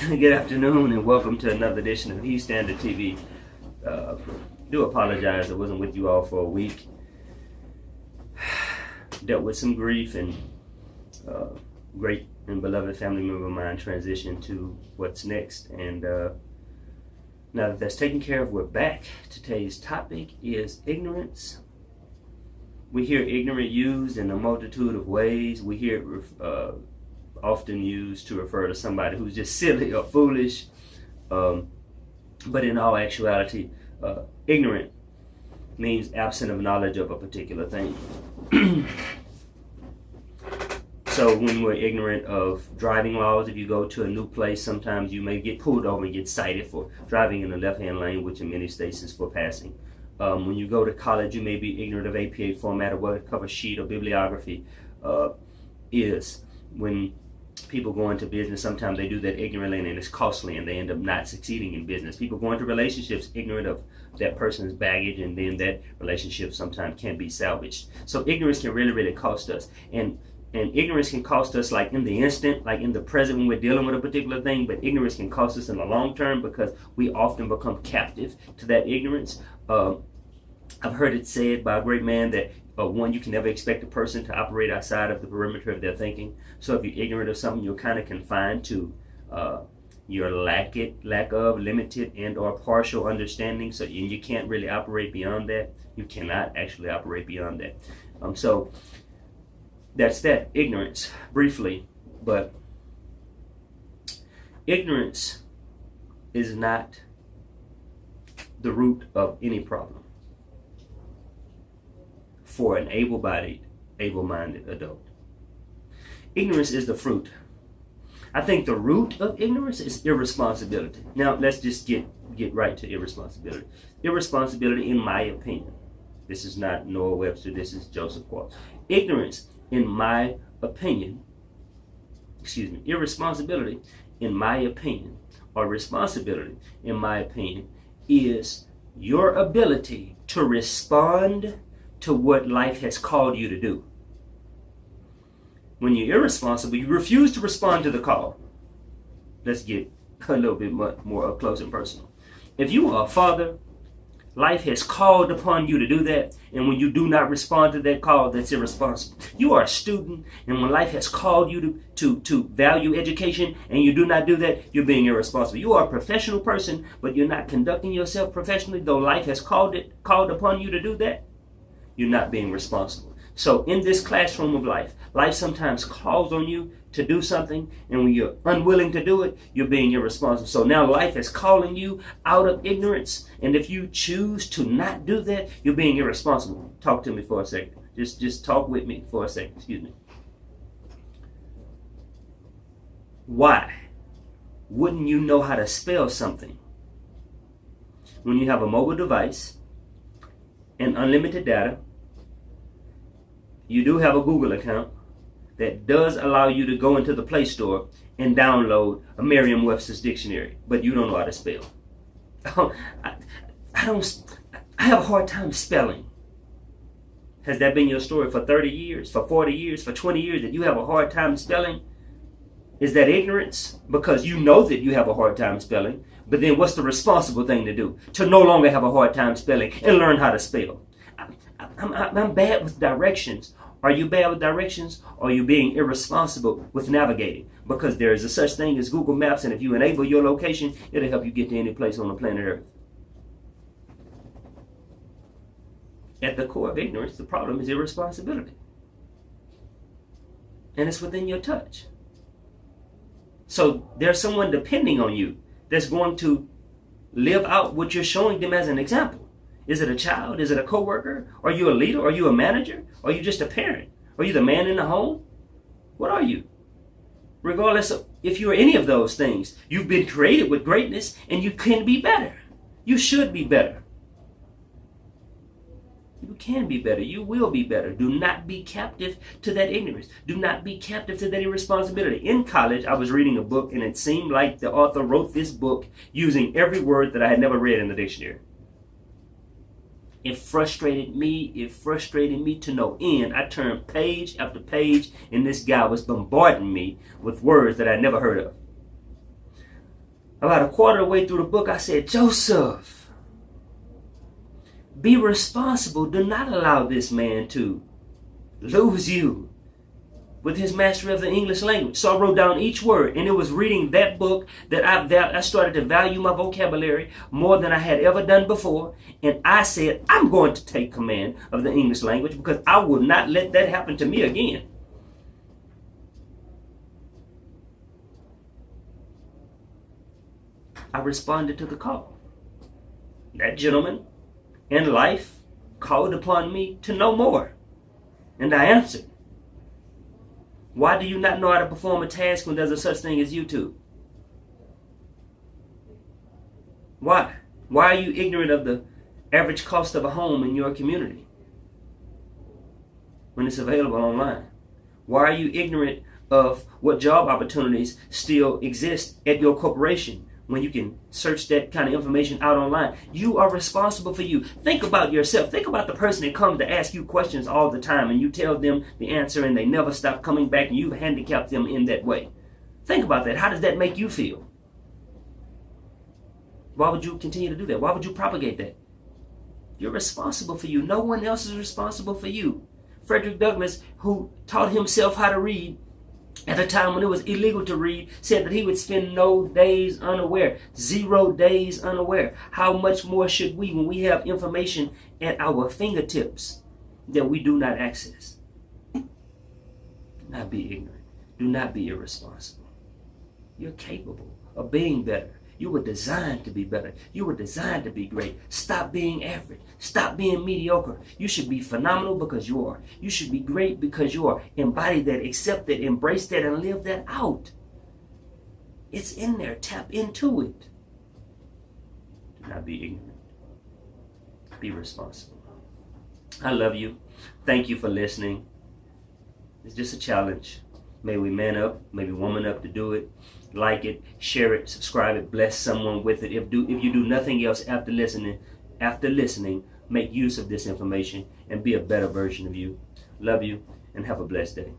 Good afternoon and welcome to another edition of E Standard TV. Do apologize I wasn't with you all for a week. Dealt with some grief and great and beloved family member of mine transitioned to what's next. And now that that's taken care of, we're back. Today's topic is ignorance. We hear ignorant used in a multitude of ways. We hear it often used to refer to somebody who's just silly or foolish, but in all actuality, ignorant means absent of knowledge of a particular thing. So when we're ignorant of driving laws, if you go to a new place, sometimes you may get pulled over and get cited for driving in the left-hand lane, which in many states is for passing. When you go to college, you may be ignorant of APA format or what a cover sheet or bibliography is. When people go into business, sometimes they do that ignorantly and it's costly and they end up not succeeding in business. People go into relationships ignorant of that person's baggage, and then that relationship sometimes can't be salvaged. So ignorance can really cost us. And ignorance can cost us like in the instant, like in the present when we're dealing with a particular thing, but ignorance can cost us in the long term because we often become captive to that ignorance. I've heard it said by a great man that one, you can never expect a person to operate outside of the perimeter of their thinking. So if you're ignorant of something, you're kind of confined to your lack of limited and or partial understanding. So you can't really operate beyond that. You cannot actually operate beyond that. So that's that, ignorance, briefly. But ignorance is not the root of any problem for an able-bodied, able-minded adult. Ignorance is the fruit. I think the root of ignorance is irresponsibility. Now, let's just get right to irresponsibility. Irresponsibility, in my opinion, this is not Noah Webster, this is Joseph Quarles. Ignorance, in my opinion, irresponsibility, in my opinion, or responsibility, in my opinion, is your ability to respond to what life has called you to do. When you're irresponsible, you refuse to respond to the call. Let's get a little bit more up close and personal. If you are a father, life has called upon you to do that, and when you do not respond to that call, that's irresponsible. You are a student, and when life has called you to value education, and you do not do that, you're being irresponsible. You are a professional person, but you're not conducting yourself professionally, though life has called upon you to do that, you're not being responsible. So in this classroom of life sometimes calls on you to do something, and when you're unwilling to do it, you're being irresponsible. So now life is calling you out of ignorance, and if you choose to not do that, you're being irresponsible. Talk to me for a second. Just talk with me for a second. Excuse me. Why wouldn't you know how to spell something when you have a mobile device and unlimited data? You do have a Google account that does allow you to go into the Play Store and download a Merriam-Webster's dictionary, but you don't know how to spell. I have a hard time spelling. Has that been your story for 30 years, for 40 years, for 20 years, that you have a hard time spelling? Is that ignorance? Because you know that you have a hard time spelling, but then what's the responsible thing to do? To no longer have a hard time spelling and learn how to spell. I'm bad with directions. Are you bad with directions, or are you being irresponsible with navigating? Because there is a such thing as Google Maps, and if you enable your location, it'll help you get to any place on the planet Earth. At the core of ignorance, the problem is irresponsibility. And it's within your touch. So there's someone depending on you that's going to live out what you're showing them as an example. Is it a child? Is it a coworker? Are you a leader? Are you a manager? Are you just a parent? Are you the man in the home? What are you? Regardless of if you're any of those things, you've been created with greatness and you can be better. You should be better. You can be better. You will be better. Do not be captive to that ignorance. Do not be captive to that irresponsibility. In college, I was reading a book, and it seemed like the author wrote this book using every word that I had never read in the dictionary. It frustrated me to no end. I turned page after page, and this guy was bombarding me with words that I'd never heard of. About a quarter of the way through the book, I said, Joseph, be responsible. Do not allow this man to lose you with his mastery of the English language. So I wrote down each word, and it was reading that book that I started to value my vocabulary more than I had ever done before. And I said, I'm going to take command of the English language because I will not let that happen to me again. I responded to the call. That gentleman in life called upon me to know more, and I answered. Why do you not know how to perform a task when there's a such thing as YouTube? Why? Why are you ignorant of the average cost of a home in your community when it's available online? Why are you ignorant of what job opportunities still exist at your corporation when you can search that kind of information out online? You are responsible for you. Think about yourself. Think about the person that comes to ask you questions all the time and you tell them the answer and they never stop coming back and you've handicapped them in that way. Think about that. How does that make you feel? Why would you continue to do that? Why would you propagate that? You're responsible for you. No one else is responsible for you. Frederick Douglass, who taught himself how to read at a time when it was illegal to read, said that he would spend no days unaware, 0 days unaware. How much more should we when we have information at our fingertips that we do not access? Do not be ignorant. Do not be irresponsible. You're capable of being better. You were designed to be better. You were designed to be great. Stop being average. Stop being mediocre. You should be phenomenal because you are. You should be great because you are. Embody that, accept that, embrace that, and live that out. It's in there. Tap into it. Do not be ignorant. Be responsible. I love you. Thank you for listening. It's just a challenge. May we man up, maybe woman up to do it. Like it, share it, subscribe it, bless someone with it. If you do nothing else after listening, make use of this information and be a better version of you. Love you and have a blessed day.